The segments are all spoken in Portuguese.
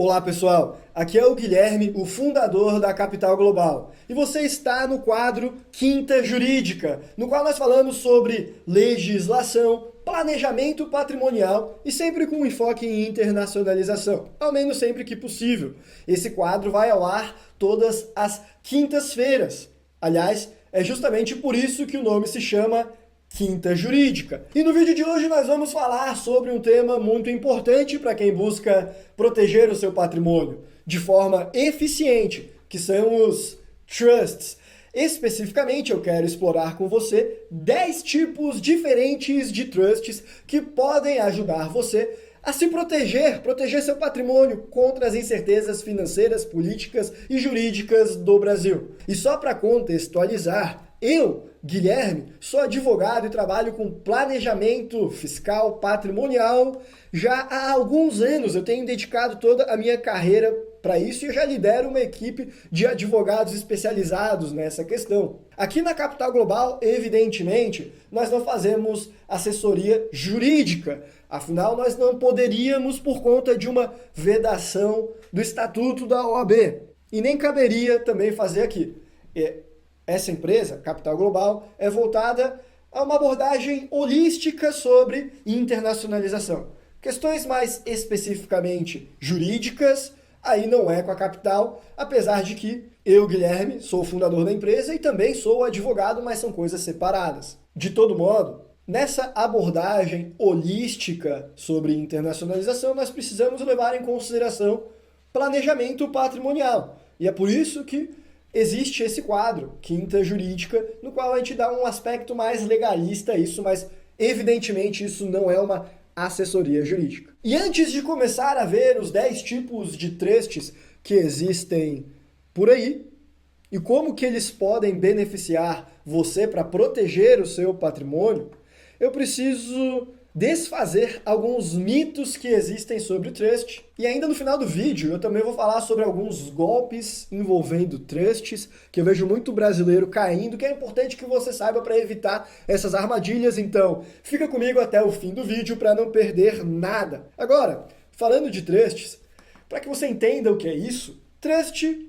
Olá pessoal, aqui é o Guilherme, o fundador da Capital Global. E você está no quadro Quinta Jurídica, no qual nós falamos sobre legislação, planejamento patrimonial e sempre com enfoque em internacionalização, ao menos sempre que possível. Esse quadro vai ao ar todas as quintas-feiras. Aliás, é justamente por isso que o nome se chama Quinta Jurídica. E no vídeo de hoje nós vamos falar sobre um tema muito importante para quem busca proteger o seu patrimônio de forma eficiente, que são os trusts. Especificamente, eu quero explorar com você 10 tipos diferentes de trusts que podem ajudar você a se proteger seu patrimônio contra as incertezas financeiras, políticas e jurídicas do Brasil. E só para contextualizar, eu, Guilherme, sou advogado e trabalho com planejamento fiscal patrimonial já há alguns anos. Eu tenho dedicado toda a minha carreira para isso e eu já lidero uma equipe de advogados especializados nessa questão. Aqui na Capital Global, evidentemente, nós não fazemos assessoria jurídica. Afinal, nós não poderíamos por conta de uma vedação do Estatuto da OAB. E nem caberia também fazer aqui. Essa empresa, Capital Global, é voltada a uma abordagem holística sobre internacionalização. Questões mais especificamente jurídicas, aí não é com a Capital, apesar de que eu, Guilherme, sou o fundador da empresa e também sou advogado, mas são coisas separadas. De todo modo, nessa abordagem holística sobre internacionalização, nós precisamos levar em consideração planejamento patrimonial. E é por isso que existe esse quadro, Quinta Jurídica, no qual a gente dá um aspecto mais legalista a isso, mas evidentemente isso não é uma assessoria jurídica. E antes de começar a ver os 10 tipos de trusts que existem por aí, e como que eles podem beneficiar você para proteger o seu patrimônio, eu preciso desfazer alguns mitos que existem sobre o trust. E ainda no final do vídeo eu também vou falar sobre alguns golpes envolvendo trusts, que eu vejo muito brasileiro caindo, que é importante que você saiba para evitar essas armadilhas. Então, fica comigo até o fim do vídeo para não perder nada. Agora, falando de trusts, para que você entenda o que é isso, trust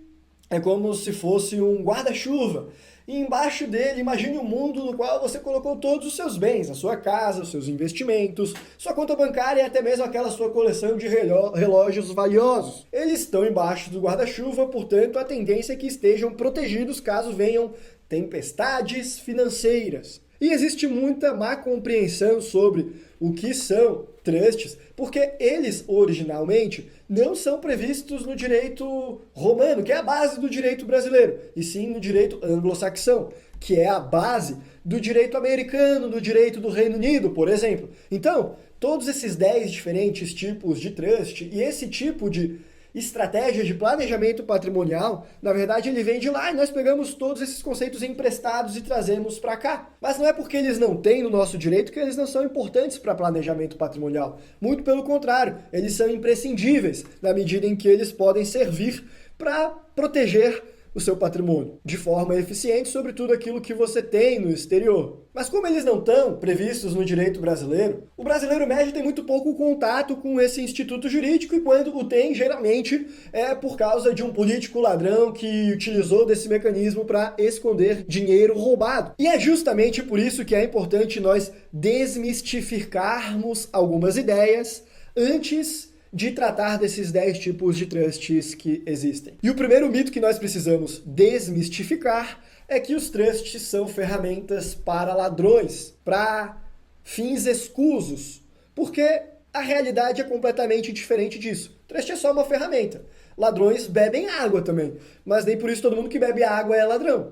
é como se fosse um guarda-chuva. E embaixo dele, imagine um mundo no qual você colocou todos os seus bens, a sua casa, os seus investimentos, sua conta bancária e até mesmo aquela sua coleção de relógios valiosos. Eles estão embaixo do guarda-chuva, portanto, a tendência é que estejam protegidos caso venham tempestades financeiras. E existe muita má compreensão sobre o que são trusts, porque eles originalmente não são previstos no direito romano, que é a base do direito brasileiro, e sim no direito anglo-saxão, que é a base do direito americano, do direito do Reino Unido, por exemplo. Então, todos esses 10 diferentes tipos de trust e esse tipo de estratégia de planejamento patrimonial, na verdade ele vem de lá e nós pegamos todos esses conceitos emprestados e trazemos para cá. Mas não é porque eles não têm no nosso direito que eles não são importantes para planejamento patrimonial. Muito pelo contrário, eles são imprescindíveis na medida em que eles podem servir para proteger o seu patrimônio de forma eficiente sobre tudo aquilo que você tem no exterior. Mas como eles não estão previstos no direito brasileiro, o brasileiro médio tem muito pouco contato com esse instituto jurídico e quando o tem, geralmente é por causa de um político ladrão que utilizou desse mecanismo para esconder dinheiro roubado. E é justamente por isso que é importante nós desmistificarmos algumas ideias antes de tratar desses 10 tipos de trusts que existem. E o primeiro mito que nós precisamos desmistificar é que os trusts são ferramentas para ladrões, para fins escusos, porque a realidade é completamente diferente disso. Trust é só uma ferramenta. Ladrões bebem água também, mas nem por isso todo mundo que bebe água é ladrão.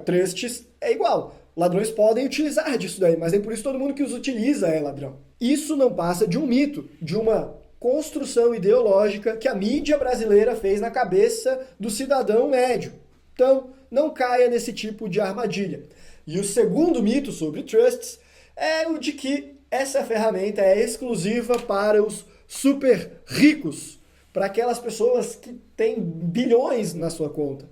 Trusts é igual. Ladrões podem utilizar disso daí, mas nem por isso todo mundo que os utiliza é ladrão. Isso não passa de um mito, de uma construção ideológica que a mídia brasileira fez na cabeça do cidadão médio. Então, não caia nesse tipo de armadilha. E o segundo mito sobre trusts é o de que essa ferramenta é exclusiva para os super ricos, para aquelas pessoas que têm bilhões na sua conta,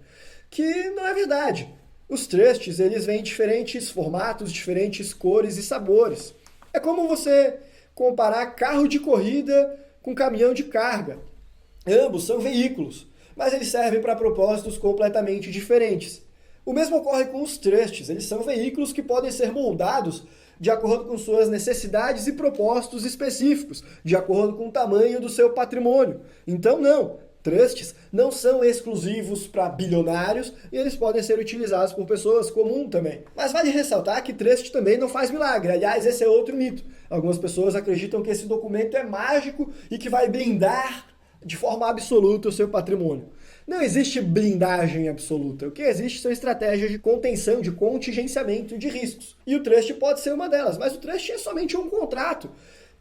que não é verdade. Os trusts, eles vêm em diferentes formatos, diferentes cores e sabores. É como você comparar carro de corrida com caminhão de carga. Ambos são veículos, mas eles servem para propósitos completamente diferentes. O mesmo ocorre com os trusts, eles são veículos que podem ser moldados de acordo com suas necessidades e propósitos específicos, de acordo com o tamanho do seu patrimônio. Então não, trusts não são exclusivos para bilionários e eles podem ser utilizados por pessoas comuns também. Mas vale ressaltar que trust também não faz milagre. Aliás, esse é outro mito. Algumas pessoas acreditam que esse documento é mágico e que vai blindar de forma absoluta o seu patrimônio. Não existe blindagem absoluta. O que existe são estratégias de contenção, de contingenciamento de riscos. E o trust pode ser uma delas, mas o trust é somente um contrato.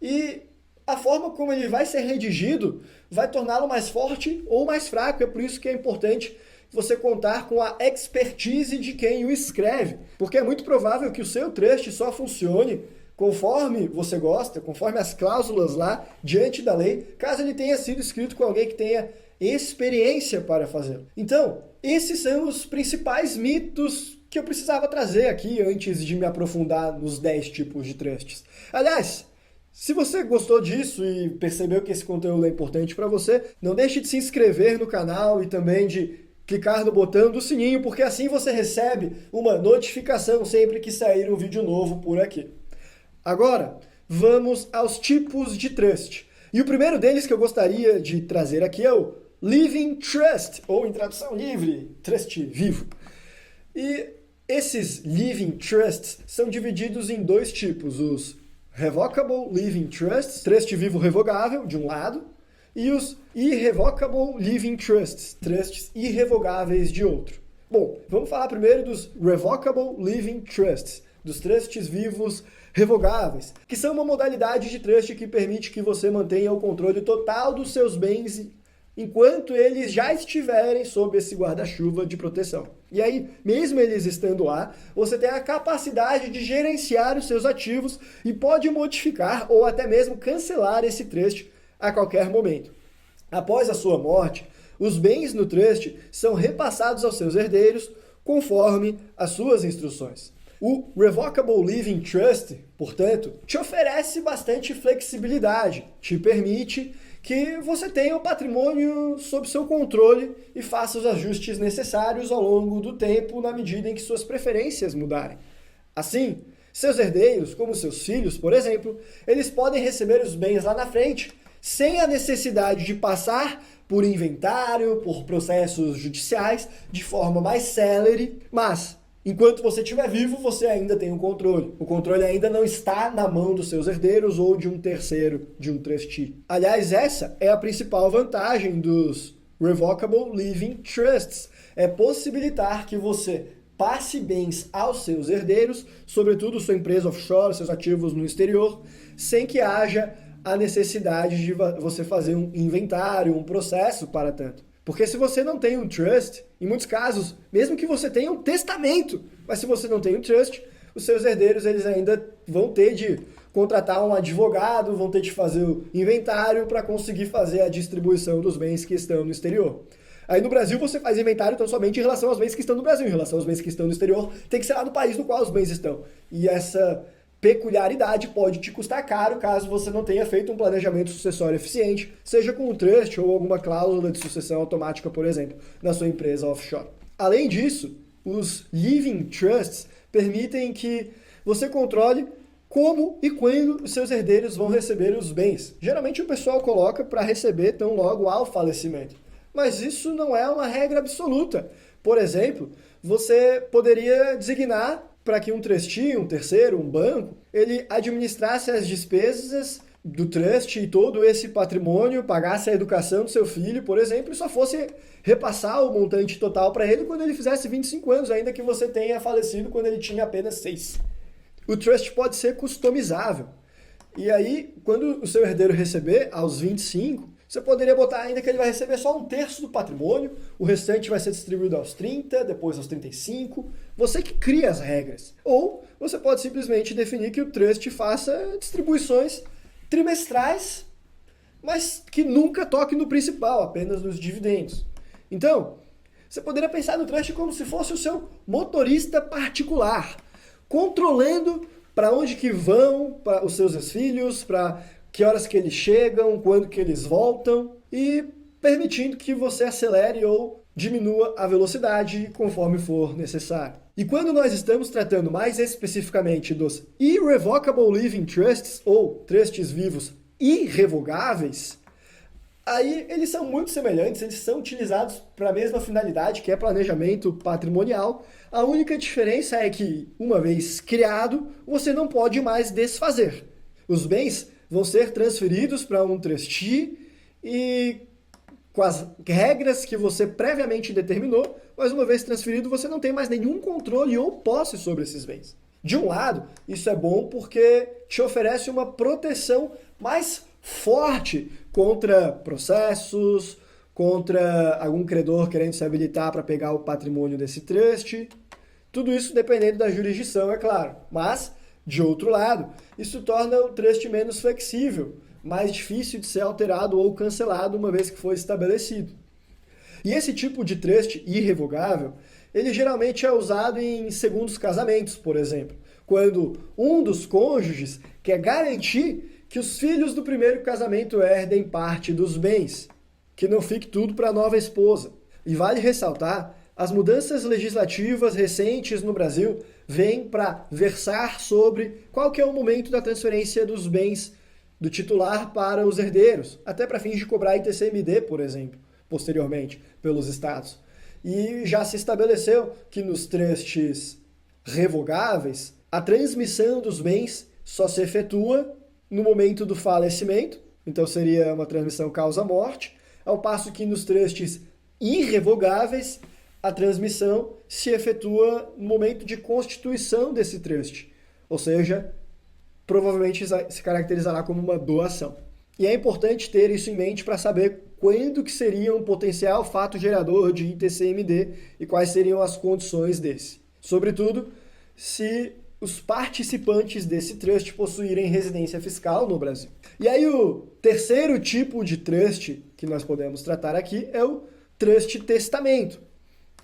E a forma como ele vai ser redigido vai torná-lo mais forte ou mais fraco. É por isso que é importante você contar com a expertise de quem o escreve. Porque é muito provável que o seu trust só funcione conforme você gosta, conforme as cláusulas lá, diante da lei, caso ele tenha sido escrito com alguém que tenha experiência para fazê-lo. Então, esses são os principais mitos que eu precisava trazer aqui antes de me aprofundar nos 10 tipos de trusts. Aliás, se você gostou disso e percebeu que esse conteúdo é importante para você, não deixe de se inscrever no canal e também de clicar no botão do sininho, porque assim você recebe uma notificação sempre que sair um vídeo novo por aqui. Agora, vamos aos tipos de trust. E o primeiro deles que eu gostaria de trazer aqui é o Living Trust, ou em tradução livre, trust vivo. E esses Living Trusts são divididos em dois tipos, os Revocable Living Trusts, trust vivo revogável, de um lado, e os Irrevocable Living Trusts, trusts irrevogáveis, de outro. Bom, vamos falar primeiro dos Revocable Living Trusts, dos trusts vivos revogáveis, que são uma modalidade de trust que permite que você mantenha o controle total dos seus bens enquanto eles já estiverem sob esse guarda-chuva de proteção. E aí, mesmo eles estando lá, você tem a capacidade de gerenciar os seus ativos e pode modificar ou até mesmo cancelar esse trust a qualquer momento. Após a sua morte, os bens no trust são repassados aos seus herdeiros conforme as suas instruções. O Revocable Living Trust, portanto, te oferece bastante flexibilidade, te permite que você tenha o patrimônio sob seu controle e faça os ajustes necessários ao longo do tempo na medida em que suas preferências mudarem. Assim, seus herdeiros, como seus filhos, por exemplo, eles podem receber os bens lá na frente, sem a necessidade de passar por inventário, por processos judiciais, de forma mais célere, mas enquanto você estiver vivo, você ainda tem o controle. O controle ainda não está na mão dos seus herdeiros ou de um terceiro, de um trustee. Aliás, essa é a principal vantagem dos Revocable Living Trusts. É possibilitar que você passe bens aos seus herdeiros, sobretudo sua empresa offshore, seus ativos no exterior, sem que haja a necessidade de você fazer um inventário, um processo para tanto. Porque se você não tem um trust, em muitos casos, mesmo que você tenha um testamento, mas se você não tem um trust, os seus herdeiros eles ainda vão ter de contratar um advogado, vão ter de fazer o inventário para conseguir fazer a distribuição dos bens que estão no exterior. Aí no Brasil você faz inventário então somente em relação aos bens que estão no Brasil, em relação aos bens que estão no exterior, tem que ser lá no país no qual os bens estão. E essa peculiaridade pode te custar caro caso você não tenha feito um planejamento sucessório eficiente, seja com um trust ou alguma cláusula de sucessão automática, por exemplo, na sua empresa offshore. Além disso, os Living Trusts permitem que você controle como e quando os seus herdeiros vão receber os bens. Geralmente o pessoal coloca para receber tão logo ao falecimento. Mas isso não é uma regra absoluta. Por exemplo, você poderia designar para que um trustee, um terceiro, um banco, ele administrasse as despesas do trust e todo esse patrimônio, pagasse a educação do seu filho, por exemplo, e só fosse repassar o montante total para ele quando ele fizesse 25 anos, ainda que você tenha falecido quando ele tinha apenas 6. O trust pode ser customizável. E aí, quando o seu herdeiro receber aos 25, você poderia botar ainda que ele vai receber só 1/3 do patrimônio, o restante vai ser distribuído aos 30, depois aos 35. Você que cria as regras. Ou você pode simplesmente definir que o trust faça distribuições trimestrais, mas que nunca toque no principal, apenas nos dividendos. Então, você poderia pensar no trust como se fosse o seu motorista particular, controlando para onde que vão os seus filhos, para que horas que eles chegam, quando que eles voltam. E permitindo que você acelere ou diminua a velocidade conforme for necessário. E quando nós estamos tratando mais especificamente dos Irrevocable Living Trusts, ou trusts vivos irrevogáveis, aí eles são muito semelhantes, eles são utilizados para a mesma finalidade, que é planejamento patrimonial. A única diferença é que, uma vez criado, você não pode mais desfazer. Os bens vão ser transferidos para um trustee e com as regras que você previamente determinou, mas uma vez transferido, você não tem mais nenhum controle ou posse sobre esses bens. De um lado, isso é bom porque te oferece uma proteção mais forte contra processos, contra algum credor querendo se habilitar para pegar o patrimônio desse trust. Tudo isso dependendo da jurisdição, é claro. Mas, de outro lado, isso torna o trust menos flexível, mais difícil de ser alterado ou cancelado uma vez que foi estabelecido. E esse tipo de trust irrevogável, ele geralmente é usado em segundos casamentos, por exemplo, quando um dos cônjuges quer garantir que os filhos do primeiro casamento herdem parte dos bens, que não fique tudo para a nova esposa. E vale ressaltar, as mudanças legislativas recentes no Brasil vêm para versar sobre qual que é o momento da transferência dos bens do titular para os herdeiros, até para fins de cobrar ITCMD, por exemplo, posteriormente, pelos estados. E já se estabeleceu que nos trusts revogáveis, a transmissão dos bens só se efetua no momento do falecimento, então seria uma transmissão causa-morte, ao passo que nos trusts irrevogáveis, a transmissão se efetua no momento de constituição desse trust, ou seja, provavelmente se caracterizará como uma doação. E é importante ter isso em mente para saber quando que seria um potencial fato gerador de ITCMD e quais seriam as condições desse. Sobretudo, se os participantes desse trust possuírem residência fiscal no Brasil. E aí o terceiro tipo de trust que nós podemos tratar aqui é o trust testamento.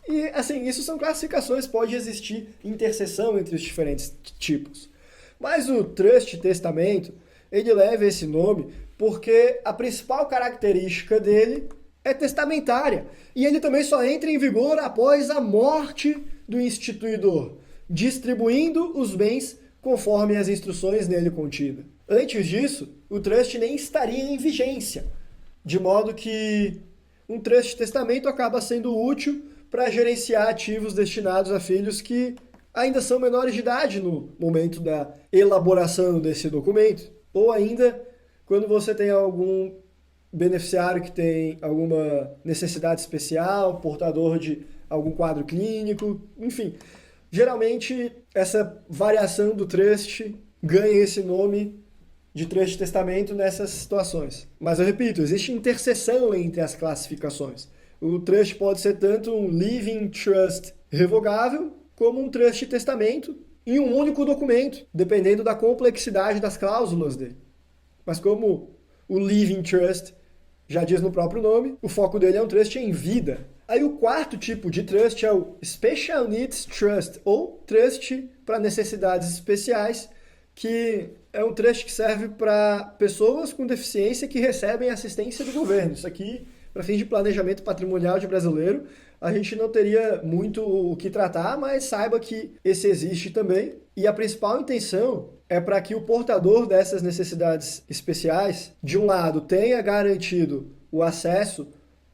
E assim, isso são classificações, pode existir interseção entre os diferentes tipos. Mas o trust testamento, ele leva esse nome porque a principal característica dele é testamentária. E ele também só entra em vigor após a morte do instituidor, distribuindo os bens conforme as instruções nele contidas. Antes disso, o trust nem estaria em vigência, de modo que um trust testamento acaba sendo útil para gerenciar ativos destinados a filhos que ainda são menores de idade no momento da elaboração desse documento, ou ainda quando você tem algum beneficiário que tem alguma necessidade especial, portador de algum quadro clínico, enfim. Geralmente, essa variação do trust ganha esse nome de trust testamento nessas situações. Mas eu repito, existe interseção entre as classificações. O trust pode ser tanto um living trust revogável, como um trust testamento em um único documento, dependendo da complexidade das cláusulas dele. Mas como o living trust já diz no próprio nome, o foco dele é um trust em vida. Aí o quarto tipo de trust é o Special Needs Trust, ou trust para necessidades especiais, que é um trust que serve para pessoas com deficiência que recebem assistência do governo. Isso aqui, para fins de planejamento patrimonial de brasileiro, a gente não teria muito o que tratar, mas saiba que esse existe também. E a principal intenção é para que o portador dessas necessidades especiais, de um lado, tenha garantido o acesso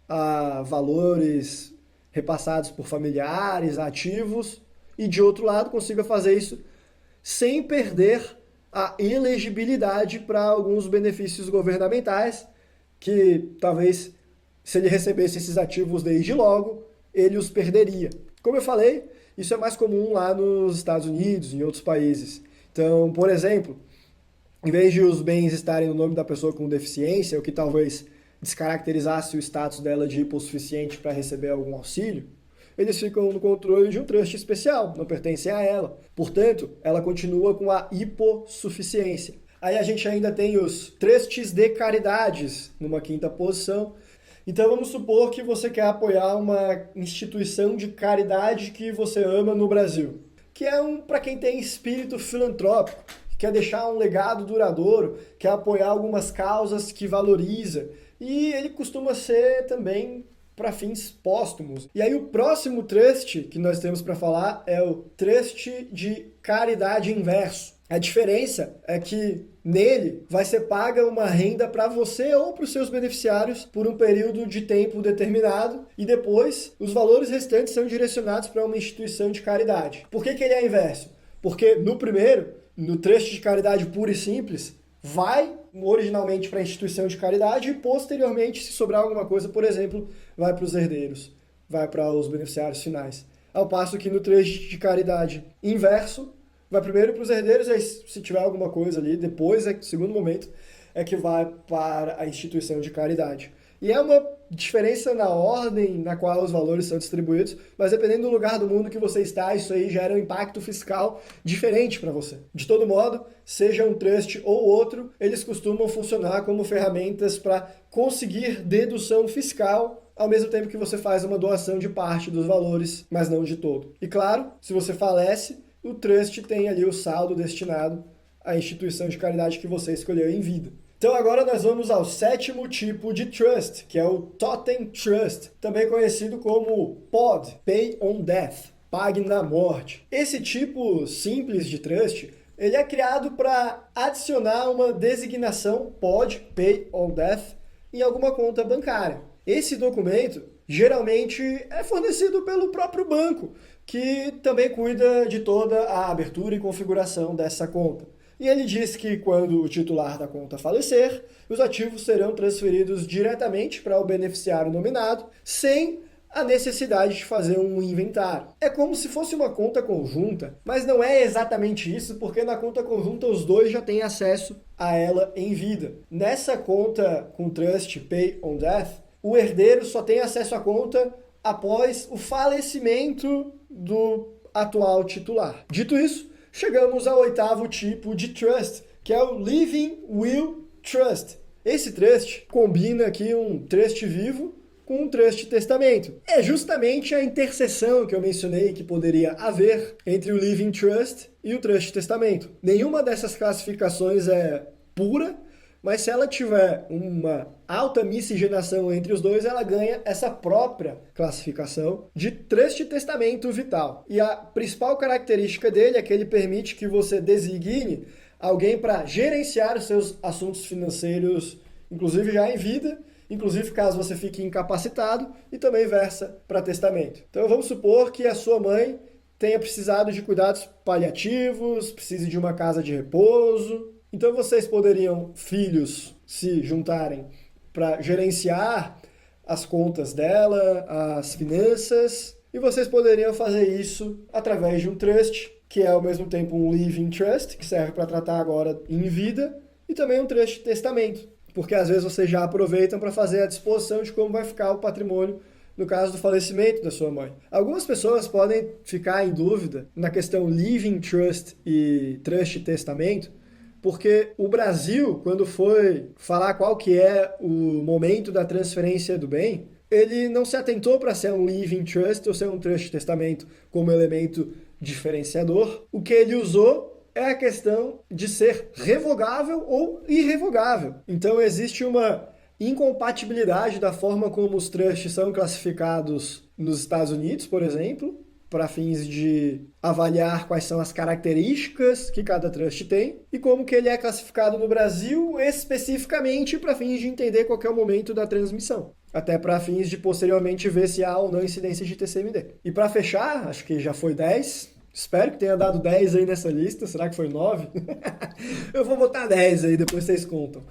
a valores repassados por familiares, ativos, e de outro lado, consiga fazer isso sem perder a elegibilidade para alguns benefícios governamentais, que talvez, se ele recebesse esses ativos desde logo, ele os perderia. Como eu falei, isso é mais comum lá nos Estados Unidos, em outros países. Então, por exemplo, em vez de os bens estarem no nome da pessoa com deficiência, o que talvez descaracterizasse o status dela de hipossuficiente para receber algum auxílio, eles ficam no controle de um trust especial, não pertencem a ela. Portanto, ela continua com a hipossuficiência. Aí a gente ainda tem os trusts de caridades, numa quinta posição. Então vamos supor que você quer apoiar uma instituição de caridade que você ama no Brasil, que é para quem tem espírito filantrópico, quer deixar um legado duradouro, quer apoiar algumas causas que valoriza, e ele costuma ser também para fins póstumos. E aí o próximo trust que nós temos para falar é o trust de caridade inverso. A diferença é que nele vai ser paga uma renda para você ou para os seus beneficiários por um período de tempo determinado e depois os valores restantes são direcionados para uma instituição de caridade. Por que ele é inverso? Porque no primeiro, no trust de caridade pura e simples, vai originalmente para a instituição de caridade e posteriormente, se sobrar alguma coisa, por exemplo, vai para os herdeiros, vai para os beneficiários finais. Ao passo que no trust de caridade inverso, vai primeiro para os herdeiros, e aí, se tiver alguma coisa ali, depois, segundo momento, é que vai para a instituição de caridade. E é uma diferença na ordem na qual os valores são distribuídos, mas dependendo do lugar do mundo que você está, isso aí gera um impacto fiscal diferente para você. De todo modo, seja um trust ou outro, eles costumam funcionar como ferramentas para conseguir dedução fiscal ao mesmo tempo que você faz uma doação de parte dos valores, mas não de todo. E claro, se você falece, o trust tem ali o saldo destinado à instituição de caridade que você escolheu em vida. Então agora nós vamos ao sétimo tipo de trust, que é o Totem Trust, também conhecido como POD, Pay on Death, Pague na Morte. Esse tipo simples de trust, ele é criado para adicionar uma designação POD, Pay on Death, em alguma conta bancária. Esse documento geralmente é fornecido pelo próprio banco, que também cuida de toda a abertura e configuração dessa conta. E ele diz que quando o titular da conta falecer, os ativos serão transferidos diretamente para o beneficiário nominado, sem a necessidade de fazer um inventário. É como se fosse uma conta conjunta, mas não é exatamente isso, porque na conta conjunta os dois já têm acesso a ela em vida. Nessa conta com trust Pay on Death, o herdeiro só tem acesso à conta após o falecimento do atual titular. Dito isso, chegamos ao oitavo tipo de trust, que é o Living Will Trust. Esse trust combina aqui um trust vivo com um trust testamento. É justamente a interseção que eu mencionei que poderia haver entre o Living Trust e o trust testamento. Nenhuma dessas classificações é pura, mas se ela tiver uma alta miscigenação entre os dois, ela ganha essa própria classificação de trust testamento vital. E a principal característica dele é que ele permite que você designe alguém para gerenciar os seus assuntos financeiros, inclusive já em vida, inclusive caso você fique incapacitado, e também versa para testamento. Então vamos supor que a sua mãe tenha precisado de cuidados paliativos, precise de uma casa de repouso. Então vocês poderiam, filhos, se juntarem para gerenciar as contas dela, as finanças, e vocês poderiam fazer isso através de um trust, que é ao mesmo tempo um living trust, que serve para tratar agora em vida, e também um trust de testamento, porque às vezes vocês já aproveitam para fazer a disposição de como vai ficar o patrimônio no caso do falecimento da sua mãe. Algumas pessoas podem ficar em dúvida na questão living trust e trust de testamento, porque o Brasil, quando foi falar qual que é o momento da transferência do bem, ele não se atentou para ser um living trust ou ser um trust de testamento como elemento diferenciador. O que ele usou é a questão de ser revogável ou irrevogável. Então existe uma incompatibilidade da forma como os trusts são classificados nos Estados Unidos, por exemplo, para fins de avaliar quais são as características que cada trust tem e como que ele é classificado no Brasil especificamente para fins de entender qual que é o momento da transmissão. Até para fins de posteriormente ver se há ou não incidência de TCMD. E para fechar, acho que já foi 10, espero que tenha dado 10 aí nessa lista, será que foi 9? Eu vou botar 10 aí, depois vocês contam.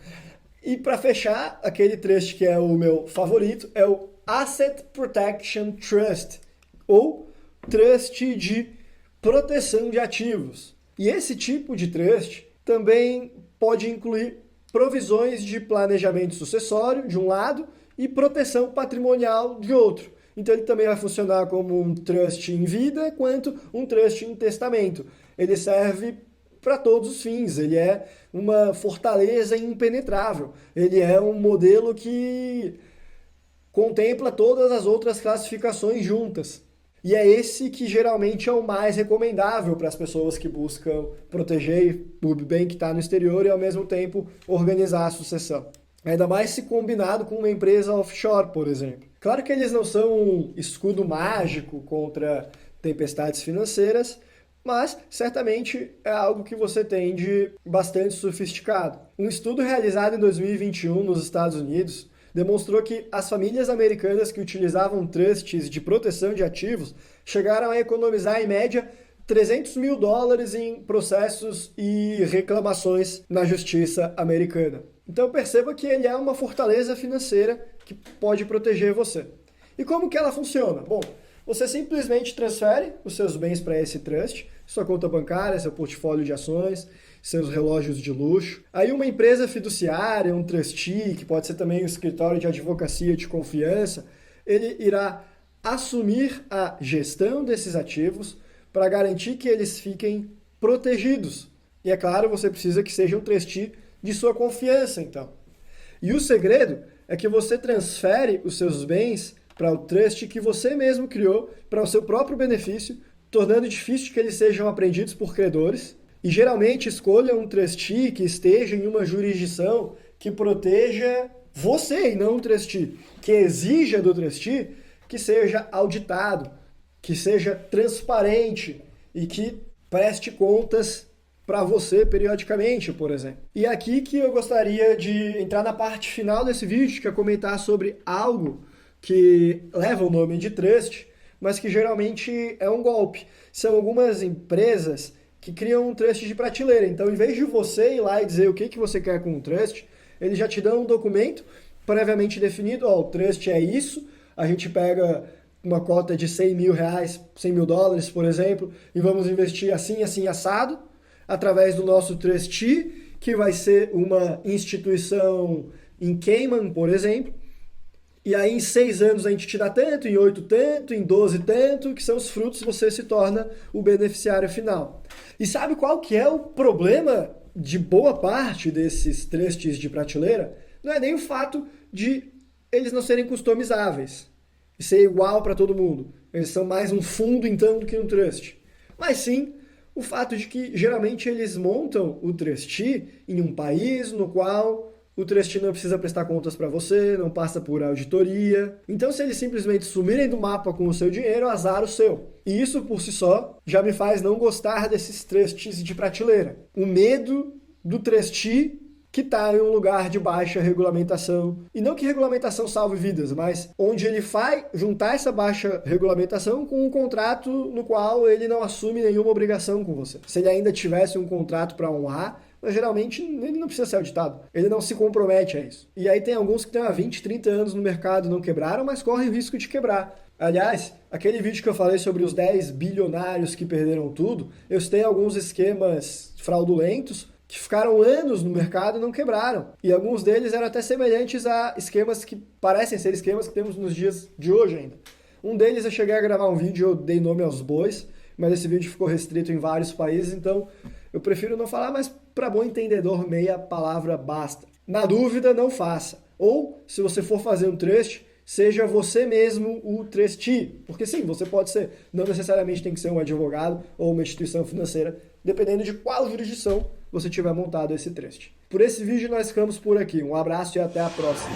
E para fechar, aquele trust que é o meu favorito é o Asset Protection Trust, ou trust de proteção de ativos. E esse tipo de trust também pode incluir provisões de planejamento sucessório, de um lado, e proteção patrimonial, de outro. Então ele também vai funcionar como um trust em vida, quanto um trust em testamento. Ele serve para todos os fins, ele é uma fortaleza impenetrável. Ele é um modelo que contempla todas as outras classificações juntas. E é esse que geralmente é o mais recomendável para as pessoas que buscam proteger o bem que está no exterior e ao mesmo tempo organizar a sucessão. Ainda mais se combinado com uma empresa offshore, por exemplo. Claro que eles não são um escudo mágico contra tempestades financeiras, mas certamente é algo que você tem de bastante sofisticado. Um estudo realizado em 2021 nos Estados Unidos demonstrou que as famílias americanas que utilizavam trusts de proteção de ativos chegaram a economizar em média $300 mil em processos e reclamações na justiça americana. Então perceba que ele é uma fortaleza financeira que pode proteger você. E como que ela funciona? Bom, você simplesmente transfere os seus bens para esse trust, sua conta bancária, seu portfólio de ações, seus relógios de luxo. Aí uma empresa fiduciária, um trustee, que pode ser também um escritório de advocacia de confiança, ele irá assumir a gestão desses ativos para garantir que eles fiquem protegidos. E é claro, você precisa que seja um trustee de sua confiança, então. E o segredo é que você transfere os seus bens para o trust que você mesmo criou para o seu próprio benefício, tornando difícil que eles sejam apreendidos por credores. E geralmente escolha um trustee que esteja em uma jurisdição que proteja você e não um trustee, que exija do trustee que seja auditado, que seja transparente e que preste contas para você periodicamente, por exemplo. E aqui que eu gostaria de entrar na parte final desse vídeo, que é comentar sobre algo que leva o nome de trust, mas que geralmente é um golpe. São algumas empresas que criam um trust de prateleira. Então, em vez de você ir lá e dizer o que você quer com o trust, eles já te dão um documento previamente definido. Ó, o trust é isso, a gente pega uma cota de $100 mil, $100 mil, por exemplo, e vamos investir assim, assim, assado, através do nosso trustee, que vai ser uma instituição em Cayman, por exemplo, e aí em 6 anos a gente te dá tanto, em 8 tanto, em 12 tanto, que são os frutos, você se torna o beneficiário final. E sabe qual que é o problema de boa parte desses trusts de prateleira? Não é nem o fato de eles não serem customizáveis e ser igual para todo mundo. Eles são mais um fundo, então, do que um trust. Mas sim o fato de que, geralmente, eles montam o trustee em um país no qual o trustee não precisa prestar contas para você, não passa por auditoria. Então, se eles simplesmente sumirem do mapa com o seu dinheiro, azar o seu. E isso, por si só, já me faz não gostar desses trustees de prateleira. O medo do trustee que está em um lugar de baixa regulamentação. E não que regulamentação salve vidas, mas onde ele vai juntar essa baixa regulamentação com um contrato no qual ele não assume nenhuma obrigação com você. Se ele ainda tivesse um contrato para honrar, mas geralmente ele não precisa ser auditado. Ele não se compromete a isso. E aí tem alguns que estão há 20, 30 anos no mercado e não quebraram, mas correm o risco de quebrar. Aliás, aquele vídeo que eu falei sobre os 10 bilionários que perderam tudo, eu citei alguns esquemas fraudulentos que ficaram anos no mercado e não quebraram. E alguns deles eram até semelhantes a esquemas que parecem ser esquemas que temos nos dias de hoje ainda. Um deles eu cheguei a gravar um vídeo, eu dei nome aos bois, mas esse vídeo ficou restrito em vários países, então eu prefiro não falar, mas para bom entendedor, meia palavra basta. Na dúvida, não faça. Ou, se você for fazer um trust, seja você mesmo o trustee. Porque sim, você pode ser. Não necessariamente tem que ser um advogado ou uma instituição financeira, dependendo de qual jurisdição você tiver montado esse trust. Por esse vídeo nós ficamos por aqui. Um abraço e até a próxima.